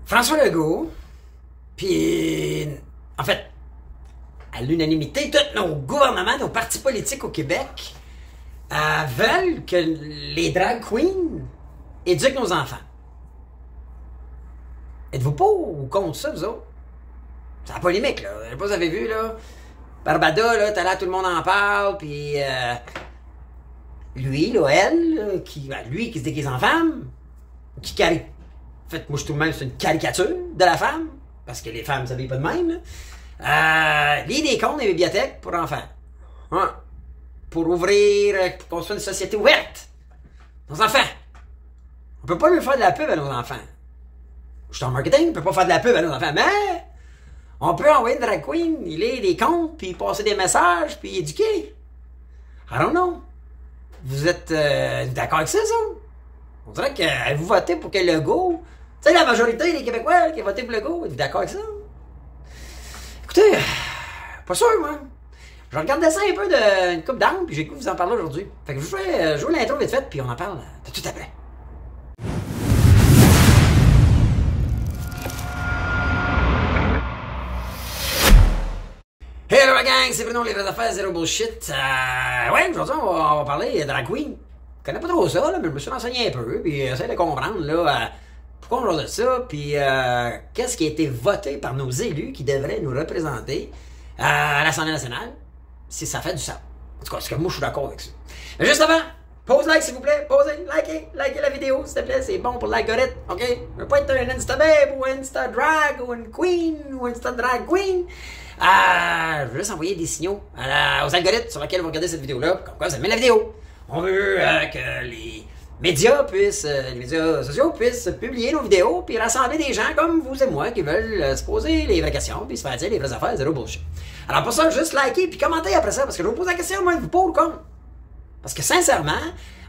François Legault, puis en fait, à l'unanimité, tous nos gouvernements, nos partis politiques au Québec veulent que les drag queens éduquent nos enfants. Êtes-vous pour ou contre ça, vous autres? C'est la polémique, là. Je sais pas si vous avez vu, là. Barbada, là, t'as là, tout le monde en parle, puis lui, là, elle, là, lui qui se déguise en femme, en fait, moi, je trouve même que c'est une caricature de la femme, parce que les femmes s'habillent pas de même, là. Lire des contes des bibliothèques pour enfants. Ouais. Pour ouvrir, pour construire une société ouverte. Nos enfants. On peut pas lui faire de la pub à nos enfants. Je suis en marketing, on peut pas faire de la pub à nos enfants, mais on peut envoyer une drag queen, il lit des contes, puis passer des messages, puis éduquer. I don't know. Vous êtes d'accord avec ça, ça? On dirait que vous votez pour que Legault... Tu sais, la majorité des Québécois qui ont voté pour Legault, êtes-vous d'accord avec ça? Écoutez, pas sûr, moi. Je regardais ça un peu d'une coupe d'angle, puis j'ai goût de vous en parler aujourd'hui. Fait que je vais jouer l'intro vite fait, puis on en parle tout après. Hello la gang, c'est Bruno, les vraies affaires, zéro bullshit. Ouais, aujourd'hui on va parler de drag queen. Je connais pas trop ça, là, mais je me suis renseigné un peu, puis j'essaie de comprendre là, pourquoi on parle de ça, puis qu'est-ce qui a été voté par nos élus qui devraient nous représenter à l'Assemblée nationale, si ça fait du sens. En tout cas, parce que moi je suis d'accord avec ça. Mais juste avant, pause like s'il vous plaît, posez, likez la vidéo s'il te plaît, c'est bon pour l'algorithme, ok? Je veux pas être un Insta babe ou Insta drag ou une queen ou Insta drag queen. Je veux juste envoyer des signaux aux algorithmes sur lesquels vous regardez cette vidéo-là, comme quoi vous aimez la vidéo. On veut que les médias sociaux puissent publier nos vidéos puis rassembler des gens comme vous et moi qui veulent se poser les vraies questions puis se faire dire les vraies affaires, zéro bullshit. Alors pour ça, juste liker puis commenter après ça parce que je vous pose la question, moi, vous pour ou contre? Parce que sincèrement,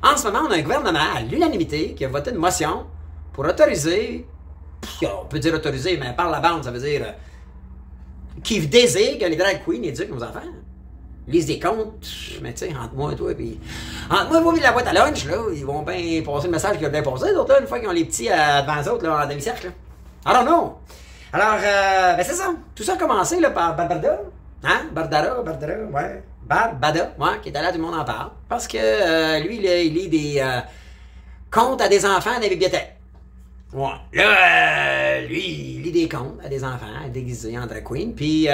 en ce moment, on a un gouvernement à l'unanimité qui a voté une motion pour autoriser, on peut dire autoriser, mais par la bande, ça veut dire qui désire que les drag queens éduquent nos enfants. Lisent des contes, mais tu sais, entre moi et toi, puis entre moi et vous, la boîte à lunch, là, ils vont bien passer le message qu'ils veulent bien passer, d'autres, là, une fois qu'ils ont les petits devant eux autres, là, en demi-cercle, là. I don't know. Alors, ben c'est ça. Tout ça a commencé, là, par Barbada, hein? Barbada, ouais. Barbada, ouais, qui est allé, tout le monde en parle. Parce que, lui, là, il lit des contes à des enfants dans les bibliothèques. Ouais. Là, lui, il lit des contes à des enfants déguisés en drag queen. Puis,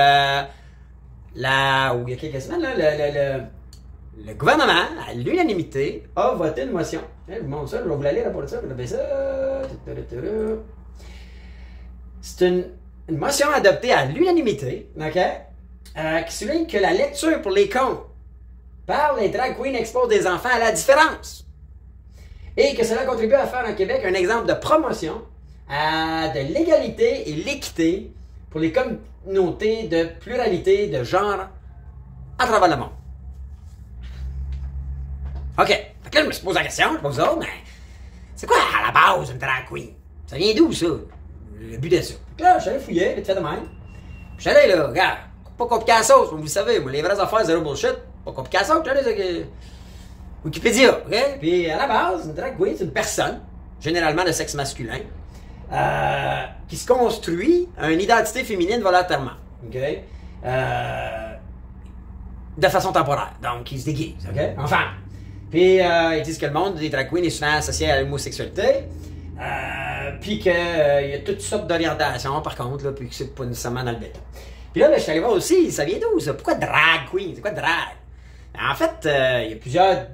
là, où il y a quelques semaines, là, le gouvernement, à l'unanimité, a voté une motion. Je vous montre ça, je vais vous la lire pour ça. C'est une motion adoptée à l'unanimité, ok? Qui souligne que la lecture pour les contes par les drag queens expose des enfants à la différence. Et que cela contribue à faire en Québec un exemple de promotion de l'égalité et l'équité pour les communautés de pluralité de genre à travers le monde. OK. Fait que là, je me suis posé la question, je sais pas vous autres, mais c'est quoi à la base une drag queen? Ça vient d'où, ça? Le but de ça. Fait que là, je suis allé fouiller, vite fait de même. Je suis allé là, regarde, pas compliqué à la sauce, vous le savez, moi, les vraies affaires, zéro bullshit, pas compliqué à la sauce, je suis allé Wikipédia, ok? Puis à la base, une drag queen, c'est une personne, généralement de sexe masculin, qui se construit une identité féminine volontairement, ok? De façon temporaire, donc qui se déguise, ok? En femme. Puis ils disent que le monde des drag queens est souvent associé à l'homosexualité, puis qu'il y a toutes sortes d'orientations, par contre, là, puis que c'est pas nécessairement dans le béton. Puis là, ben, je suis allé voir aussi, ça vient d'où ça? Pourquoi drag queen? C'est quoi drag? En fait, il y a plusieurs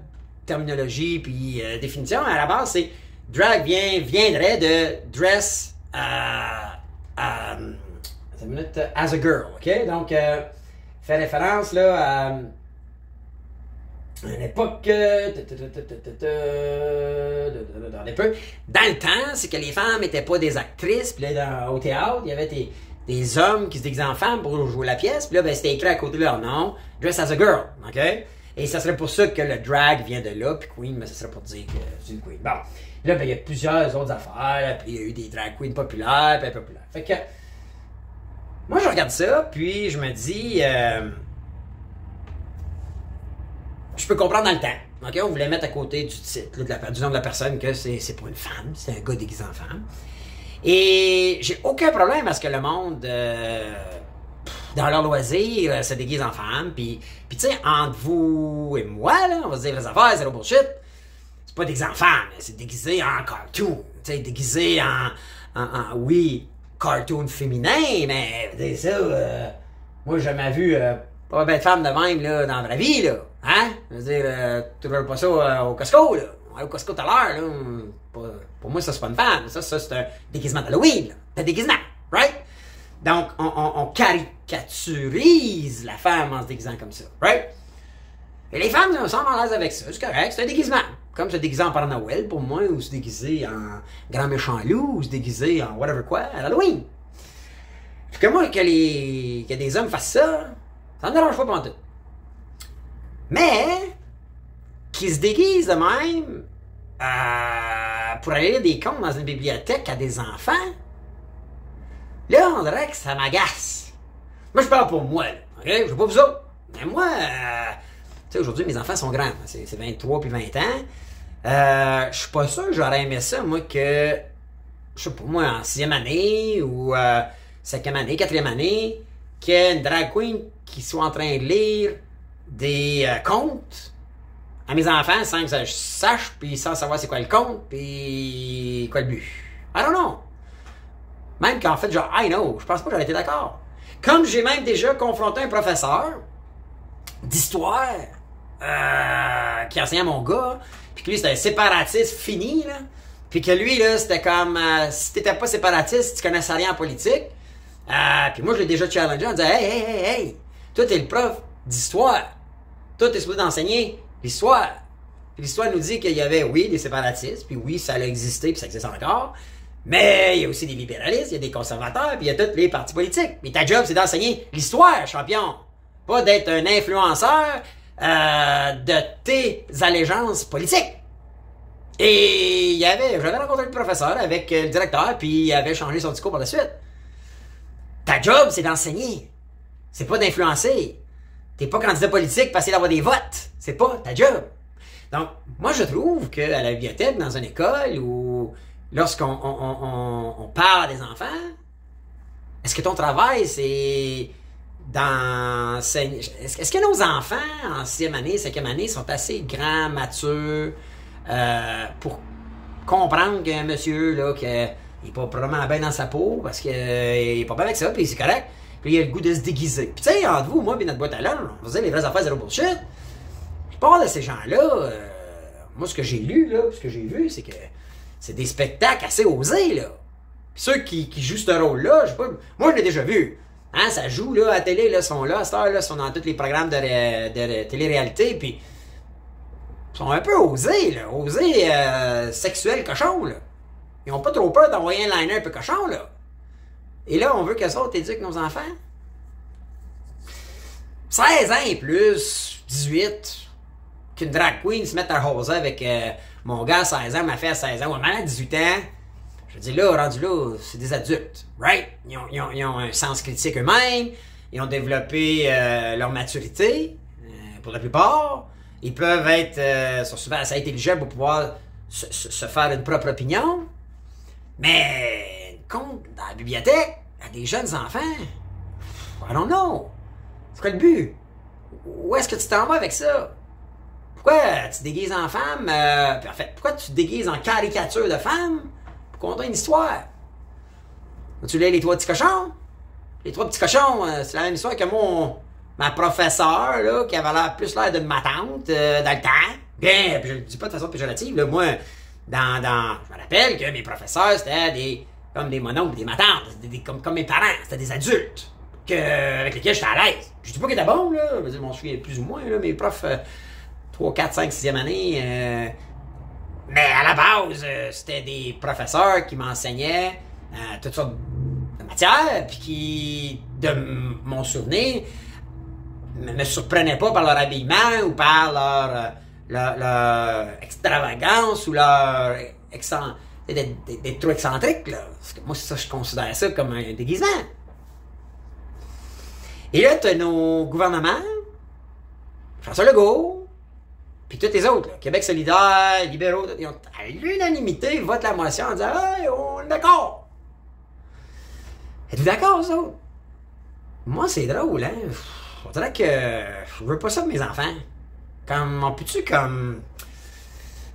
terminologie puis définition. À la base, c'est drag viendrait de dress as a girl, ok? Donc, fait référence là à une époque dans le temps, c'est que les femmes n'étaient pas des actrices, puis là, au théâtre, il y avait des hommes qui se déguisaient en femmes pour jouer la pièce, puis là, ben, c'était écrit à côté de leur nom, dress as a girl, ok? Et ça serait pour ça que le drag vient de là, puis queen, mais ça serait pour dire que c'est une queen. Bon, là, ben, il y a plusieurs autres affaires, puis il y a eu des drag queens populaires, puis impopulaires. Fait que, moi, je regarde ça, puis je me dis, je peux comprendre dans le temps. OK? On voulait mettre à côté du titre, là, du nom de la personne, que c'est pour une femme, c'est un gars déguisé en femme. Et j'ai aucun problème à ce que le monde, dans leur loisir, se déguise en femme. Puis tu sais, entre vous et moi, là, on va se dire les affaires, c'est le bullshit. C'est pas déguisé en femme, c'est déguisé en cartoon. Tu sais, déguisé oui, cartoon féminin, mais c'est ça, moi, j'ai jamais vu pas belle femme de même, là, dans la vraie vie, là. Hein? Je veux dire, tu veux pas ça au Costco, là. Au Costco tout à l'heure, là. Pour moi, ça, c'est pas une femme. Ça, c'est un déguisement d'Halloween, là. C'est un déguisement, right? Donc, on caricaturise la femme en se déguisant comme ça, right? Et les femmes sont à l'aise avec ça. C'est correct, c'est un déguisement. Comme se déguiser en Père Noël, pour moi, ou se déguiser en grand méchant loup, ou se déguiser en whatever quoi, à Halloween. Puis que moi, que des hommes fassent ça, ça me dérange pas pendant tout. Mais, qu'ils se déguisent de même pour aller lire des contes dans une bibliothèque à des enfants, là, on dirait que ça m'agace. Moi, je parle pour moi, là. OK? Je sais pas vous autres. Mais moi, tu sais, aujourd'hui, mes enfants sont grands. C'est 23 puis 20 ans. Je suis pas sûr que j'aurais aimé ça, moi, que, je sais pas, moi, en 6e année ou 5e année, 4e année, qu'il y ait une drag queen qui soit en train de lire des contes à mes enfants sans que je sache, puis sans savoir c'est quoi le conte, puis quoi le but. I don't know. Même qu'en fait, genre, I know, je pense pas que j'aurais été d'accord. Comme j'ai même déjà confronté un professeur d'histoire qui enseignait à mon gars, puis que lui, c'était un séparatiste fini, là, puis que lui, là, c'était comme, si t'étais pas séparatiste, tu connaissais rien en politique. Puis moi, je l'ai déjà challengé en disant, hey, toi, t'es le prof d'histoire. Toi, t'es supposé d'enseigner l'histoire. L'histoire nous dit qu'il y avait, oui, des séparatistes, puis oui, ça a existé, puis ça existe encore. Mais il y a aussi des libéralistes, il y a des conservateurs, puis il y a tous les partis politiques. Mais ta job, c'est d'enseigner l'histoire, champion. Pas d'être un influenceur de tes allégeances politiques. Et j'avais rencontré le professeur avec le directeur, puis il avait changé son discours par la suite. Ta job, c'est d'enseigner. C'est pas d'influencer. T'es pas candidat politique pour essayer d'avoir des votes. C'est pas ta job. Donc, moi, je trouve qu'à la bibliothèque, dans une école, ou lorsqu'on parle des enfants, est-ce que ton travail, c'est d'enseigner... Est-ce que nos enfants, en 6e année, 5e année, sont assez grands, matures, pour comprendre qu'un monsieur, là, qu'il est pas probablement bien dans sa peau, parce qu'il est pas bien avec ça, puis c'est correct. Puis il a le goût de se déguiser. Puis tu sais, entre vous, moi, puis notre boîte à lunch, on faisait les vraies affaires zéro bullshit. Je parle de ces gens-là, moi, ce que j'ai lu, là, ce que j'ai vu, c'est que c'est des spectacles assez osés, là. Puis ceux qui jouent ce rôle-là, je sais pas, moi, je l'ai déjà vu. Hein, ça joue, là, à la télé, là, sont là, à cette heure-là, sont dans tous les programmes de télé-réalité, puis ils sont un peu osés, là, osés sexuels cochons, là. Ils ont pas trop peur d'envoyer un liner un peu cochon, là. Et là, on veut que ça éduque nos enfants. 16 ans et plus, 18, qu'une drag queen se mette à roser avec mon gars à 16 ans, ma fille à 16 ans, ou même à 18 ans. Je veux dire, là, rendu là, c'est des adultes, right? Ils ont un sens critique eux-mêmes, ils ont développé leur maturité, pour la plupart. Ils peuvent sont souvent assez intelligents pour pouvoir se faire une propre opinion. Mais, compte dans la bibliothèque, à des jeunes enfants, I don't know. C'est quoi le but? Où est-ce que tu t'en vas avec ça? Pourquoi tu te déguises en femme? Puis en fait, pourquoi tu te déguises en caricature de femme pour conter une histoire? Tu lis les 3 petits cochons? Les 3 petits cochons, c'est la même histoire que ma professeure, là, qui avait l'air d'une ma tante dans le temps. Bien, puis je le dis pas de façon péjorative, là, moi, je me rappelle que mes professeurs, c'était comme des mononcles, des matantes, comme mes parents, c'était des adultes avec lesquels j'étais à l'aise. Je dis pas qu'ils étaient bons, là, je veux dire, je m'en souviens plus ou moins, là, mes profs 3, 4, 5, 6e année, mais à la base, c'était des professeurs qui m'enseignaient toutes sortes de matières, puis qui, de mon souvenir, me surprenaient pas par leur habillement ou par leur extravagance ou leur d'être trop excentrique, là. Parce que moi, ça, je considère ça comme un déguisement. Et là, t'as nos gouvernements, François Legault, puis tous les autres, là, Québec solidaire, libéraux, ils ont, à l'unanimité, votent la motion en disant « Hey, on est d'accord! Êtes-vous d'accord, ça? Moi, c'est drôle, hein? On dirait que je veux pas ça de mes enfants. Comme, on peut-tu, comme...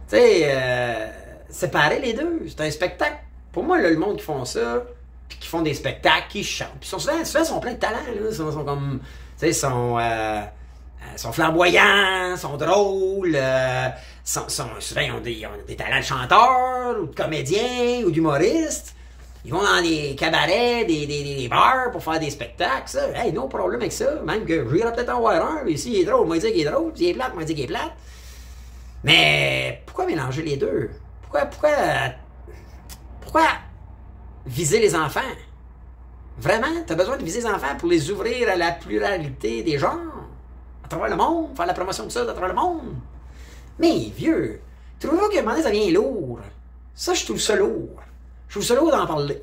Tu sais, séparer les deux? C'est un spectacle. Pour moi, là, le monde qui font ça, puis qui font des spectacles, qui chantent. Puis souvent, ils sont pleins de talent, là. Ils sont comme... Tu sais, sont flamboyants, sont drôles, souvent, ils ont des talents de chanteurs, ou de comédiens, ou d'humoristes. Ils vont dans des cabarets, des bars pour faire des spectacles, ça. Hey, no problème avec ça. Même que j'irais peut-être en voir un, mais s'il est drôle, moi, il dit qu'il est drôle, s'il est plate, moi, il dit qu'il est plate. Mais pourquoi mélanger les deux? Pourquoi viser les enfants? Vraiment? T'as besoin de viser les enfants pour les ouvrir à la pluralité des genres? À travers le monde? Faire la promotion de ça à travers le monde? Mais, vieux, trouvez-vous qu'à un moment donné, ça devient lourd? Ça, je trouve ça lourd. Je trouve ça lourd d'en parler.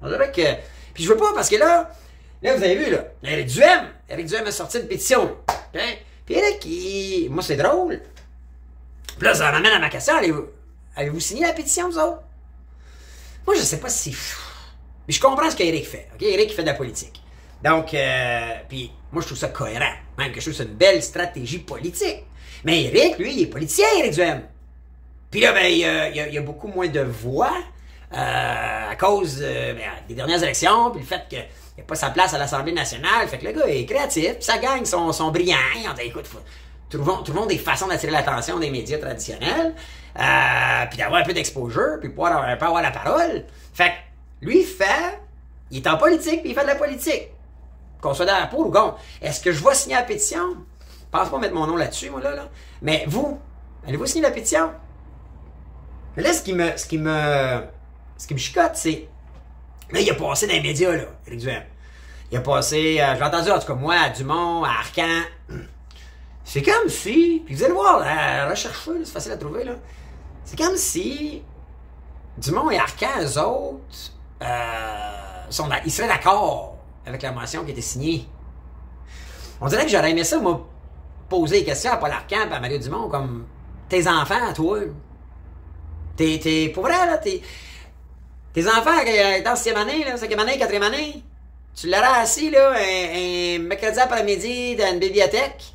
On dirait que... Puis je veux pas, parce que là, vous avez vu, là, Éric Duhem a sorti une pétition. Okay? Puis Éric, moi, c'est drôle. Puis là, ça m'amène à ma question. Avez-vous signé la pétition, vous autres? Moi, je sais pas si... Mais je comprends ce qu'Éric fait. OK? Éric, il fait de la politique. Donc, puis moi, je trouve ça cohérent. Même que je trouve ça une belle stratégie politique. Mais Éric, lui, il est politicien, Éric Duhem. Puis là, ben, il y a beaucoup moins de voix à cause des dernières élections, puis le fait qu'il n'y a pas sa place à l'Assemblée nationale. Fait que le gars est créatif, puis sa gang sont brillants. On dit, écoute, trouvons des façons d'attirer l'attention des médias traditionnels, puis d'avoir un peu d'exposure, puis pouvoir avoir la parole. Fait que lui, il est en politique, puis il fait de la politique. Qu'on soit d'accord pour ou contre. Est-ce que je vais signer la pétition? Je pense pas mettre mon nom là-dessus, moi, là. Mais vous, allez-vous signer la pétition? Mais là, ce qui me chicote, c'est... Là, il a passé dans les médias, là, Éric Duhem. Il a passé, j'ai entendu, en tout cas, moi, à Dumont, à Arcan. C'est comme si... Puis vous allez voir, recherchez, c'est facile à trouver, là. C'est comme si Dumont et Arcan, eux autres, ils seraient d'accord avec la motion qui a été signée. On dirait que j'aurais aimé ça, moi, poser des questions à Paul Arcan et à Mario Dumont, comme tes enfants, toi. Pour vrai, là, tes enfants, dans 6e année, là, 5e année, 4e année, tu l'auras assis, là, un mercredi après-midi dans une bibliothèque,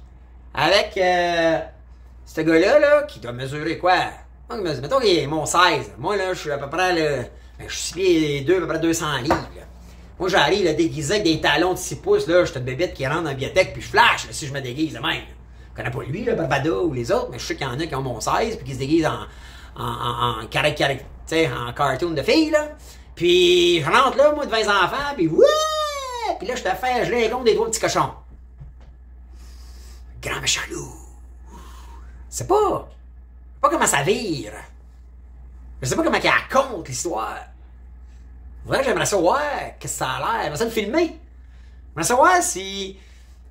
avec ce gars-là, là, qui doit mesurer quoi? Mettons qu'il est mon 16. Moi, là, je suis à peu près, là, je suis 6 pieds 2, à peu près 200 livres, là. Moi, j'arrive, là, déguisé avec des talons de 6 pouces, là, je suis une bébête qui rentre dans la bibliothèque, puis je flash, là, si je me déguise de même. Je connais pas lui, là, Barbado ou les autres, mais je sais qu'il y en a qui ont mon 16, puis qui se déguisent en cartoon de filles, là. Puis je rentre là, moi, devant les enfants, puis ouais! Puis là, je te fais, je les compte des 3 petits cochons. Grand méchant loup. C'est pas comment ça vire. Je sais pas comment elle raconte l'histoire. Vrai, j'aimerais savoir qu'est-ce que ça a l'air. J'aimerais ça le filmer. J'aimerais savoir si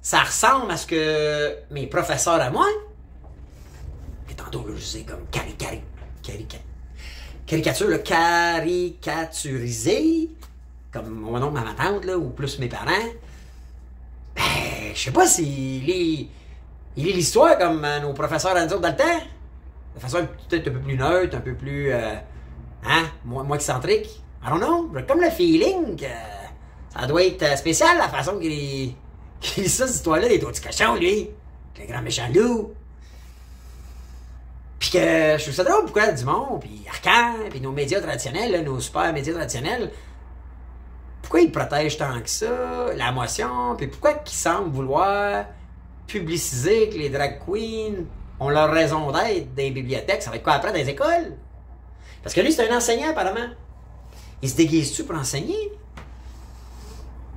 ça ressemble à ce que mes professeurs à moi, et tantôt, là, je sais, comme caricature, là, caricaturisé, comme mon oncle, ma tante, là, ou plus mes parents. Ben, je sais pas s'il lit l'histoire comme nos professeurs à nous autres dans le temps. De façon peut-être un peu plus neutre, un peu plus, moins excentrique. I don't know. J'ai comme le feeling que ça doit être spécial, la façon qu'il lit ça, cette histoire-là, des 3 petits cochons, lui. Le grand méchant loup. Puis que je trouve ça drôle, pourquoi Dumont, puis Arcan, puis nos médias traditionnels, là, nos super médias traditionnels, pourquoi ils protègent tant que ça la motion, puis pourquoi ils semblent vouloir publiciser que les drag queens ont leur raison d'être dans les bibliothèques? Ça va être quoi après dans les écoles? Parce que lui, c'est un enseignant, apparemment. Il se déguise-tu pour enseigner?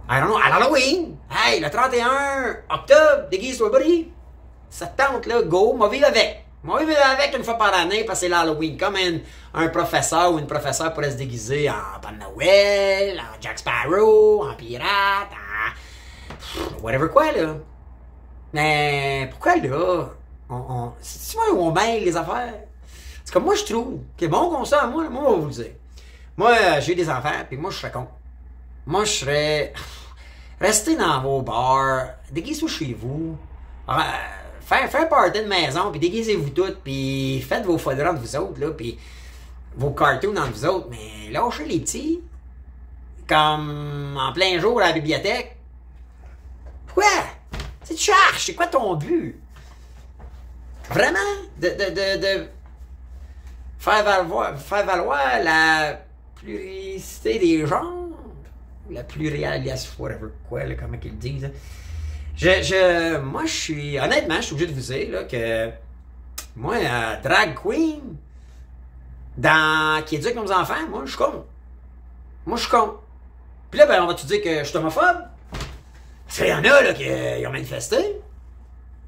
I don't know. À l'Halloween! Hey, le 31 octobre, déguise-toi, buddy! Ça te tente, là, go, moi vivre avec. Moi vivre avec une fois par année, parce que c'est l'Halloween. Comme un professeur ou une professeure pourrait se déguiser en Père Noël, en Jack Sparrow, en pirate, en... whatever quoi, là. Mais pourquoi, là, c'est moi où on mêle les affaires? C'est comme moi, je trouve que bon constat, moi, on va vous le dire. Moi, j'ai des enfants, puis moi, je serais con. Moi, je serais... Restez dans vos bars, déguisez-vous chez vous, faites un party de maison, puis déguisez-vous toutes, puis faites vos foderons de vous autres, là, puis vos cartoons entre vous autres, mais lâchez les petits. comme en plein jour à la bibliothèque. Pourquoi? Tu cherches, c'est quoi ton but? Vraiment? De faire valoir la pluralité des genres? La pluralité, whatever, quoi, là, comment qu'ils le disent. Moi, je suis, honnêtement, je suis obligé de vous dire, là, que, moi, drag queen, qui éduque nos enfants, moi, je suis con. Moi, je suis con. Puis là, ben, on va-tu dire que je suis homophobe? Parce qu'il y en a, là, qui ont manifesté.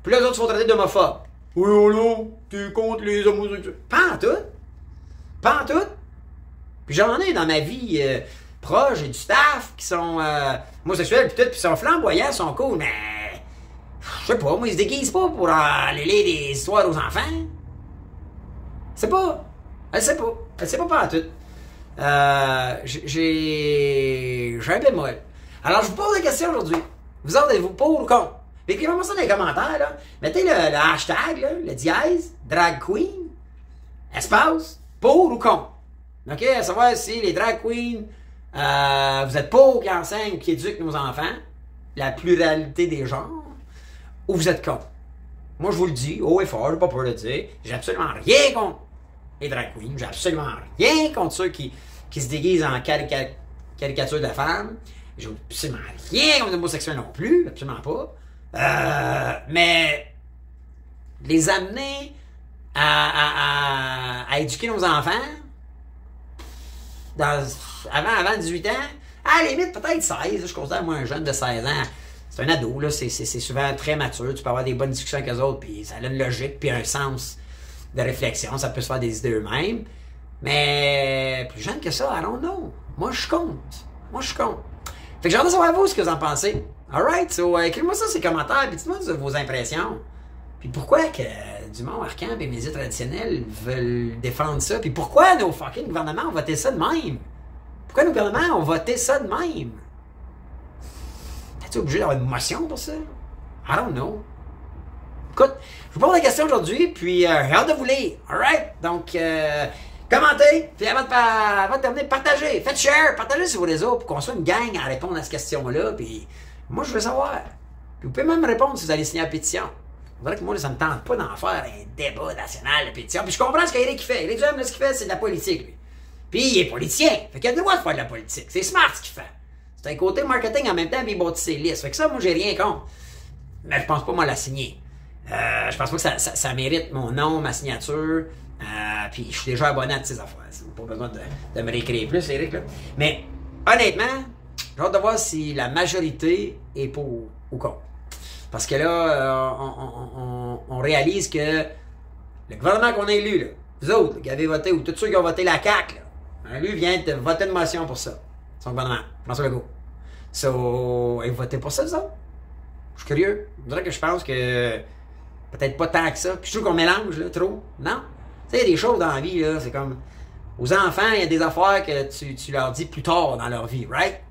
Puis là, les autres se font traiter d'homophobes. Oui, oh là, t'es contre les homosexuels. Pas en tout. Pas en tout. Puis j'en ai dans ma vie proche, j'ai du staff qui sont homosexuels, puis tout, puis ils sont flamboyants, ils sont cool, mais je sais pas, moi, ils se déguisent pas pour aller lire des histoires aux enfants. C'est pas. Elle sait pas. Elle sait pas en tout. J'ai un bémol. Alors, je vous pose la question aujourd'hui. Vous autres, êtes-vous pour ou contre? Écrivez-moi ça dans les commentaires, là. Mettez le hashtag, là, le dièse, drag queen, espace, pour ou contre. OK? À savoir si les drag queens, vous êtes pour qui enseignent ou qui éduquent nos enfants, la pluralité des genres, ou vous êtes contre. Moi, je vous le dis, haut et fort, j'ai pas peur de le dire, j'ai absolument rien contre les drag queens, j'ai absolument rien contre ceux qui se déguisent en caricature de la femme, j'ai absolument rien contre les homosexuels non plus, absolument pas. Mais les amener à éduquer nos enfants avant 18 ans, à la limite peut-être 16, je considère moi un jeune de 16 ans, c'est un ado, là, c'est souvent très mature, tu peux avoir des bonnes discussions avec eux autres, puis ça a une logique, puis un sens de réflexion, ça peut se faire des idées eux-mêmes, mais plus jeune que ça, I don't know. Moi je suis contre. Fait que j'ai hâte de savoir vous ce que vous en pensez. Alright, so écrivez-moi ça dans les commentaires, puis dites-moi vos impressions. Puis pourquoi que Dumont, Arcand et les médias traditionnels veulent défendre ça? Puis pourquoi nos fucking gouvernements ont voté ça de même? Pourquoi nos gouvernements ont voté ça de même? T'es-tu obligé d'avoir une motion pour ça? I don't know. Écoute, je vous pose la question aujourd'hui, puis j'ai hâte de vous lire. Alright? Donc, commentez, puis avant de terminer, partagez, faites share, partagez sur vos réseaux pour qu'on soit une gang à répondre à cette question-là, puis moi, je veux savoir. Puis vous pouvez même me répondre si vous allez signer la pétition. Vous verrez que moi, ça ne me tente pas d'en faire un débat national de pétition. Puis je comprends ce qu'Éric fait. Éric Duhem, ce qu'il fait, c'est de la politique, lui. Puis il est politicien. Fait qu'il a le droit de faire de la politique. C'est smart ce qu'il fait. C'est un côté marketing en même temps, puis il bâtit ses listes. Fait que ça, moi, j'ai rien contre. Mais je pense pas, moi, la signer. Je pense pas que ça mérite mon nom, ma signature. Puis je suis déjà abonné à toutes ces affaires. Pas besoin de me réécrire plus, Éric, là. Mais honnêtement, j'ai hâte de voir si la majorité est pour ou contre. Parce que là, on réalise que le gouvernement qu'on a élu, là, vous autres là, qui avez voté, ou tous ceux qui ont voté la CAQ, là, lui vient de voter une motion pour ça. Son gouvernement, François Legault. So, et votez pour ça, vous autres? Je suis curieux. Je dirais que je pense que peut-être pas tant que ça. Puis je trouve qu'on mélange, là, trop. Non? Tu sais, il y a des choses dans la vie, là, c'est comme... Aux enfants, il y a des affaires que tu leur dis plus tard dans leur vie, right?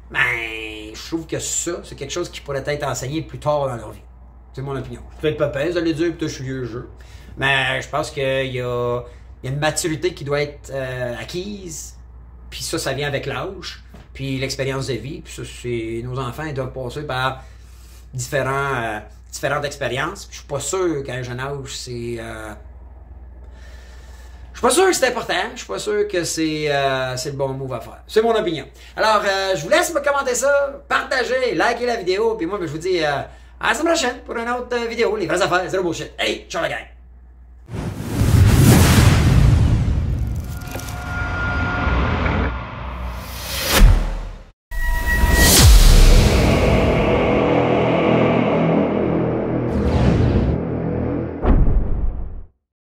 Ben, je trouve que ça, c'est quelque chose qui pourrait être enseigné plus tard dans leur vie. C'est mon opinion. Peut-être pas pèse de le dire, peut-être je suis vieux jeu. Mais je pense qu'il y a une maturité qui doit être acquise. Puis ça vient avec l'âge. Puis l'expérience de vie. Puis ça, c'est nos enfants, ils doivent passer par différentes expériences. Puis je suis pas sûr qu'à un jeune âge, c'est... Je suis pas sûr que c'est important. Je suis pas sûr que c'est le bon move à faire. C'est mon opinion. Alors, je vous laisse me commenter ça, partager, liker la vidéo. Puis moi, je vous dis à la semaine prochaine pour une autre vidéo. Les vraies affaires, zéro bullshit. Hey, ciao la gang!